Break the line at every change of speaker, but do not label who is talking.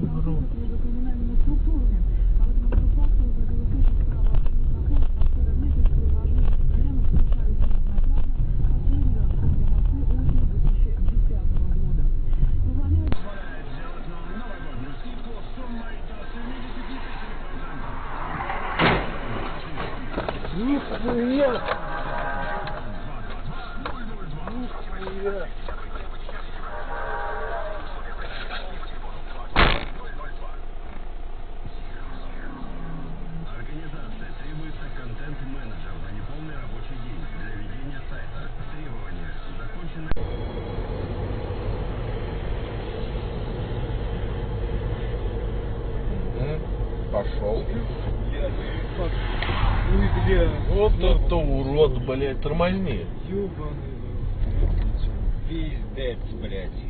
между криминальными структурами. А вот на факту уже белосвечных правоохранительных органов актеры Мытинской и Важинских районов совершались неоднократно, последний раз в центре Москвы осенью 2010 года.
Нихуя! Нихуя!
Организация требуется контент-менеджер на неполный рабочий день для ведения сайта. Требования закончены.
Пошел.
Ой, бля.
Вот это урод, блядь, тормозни.
Ёбаный.
Пиздец, блядь.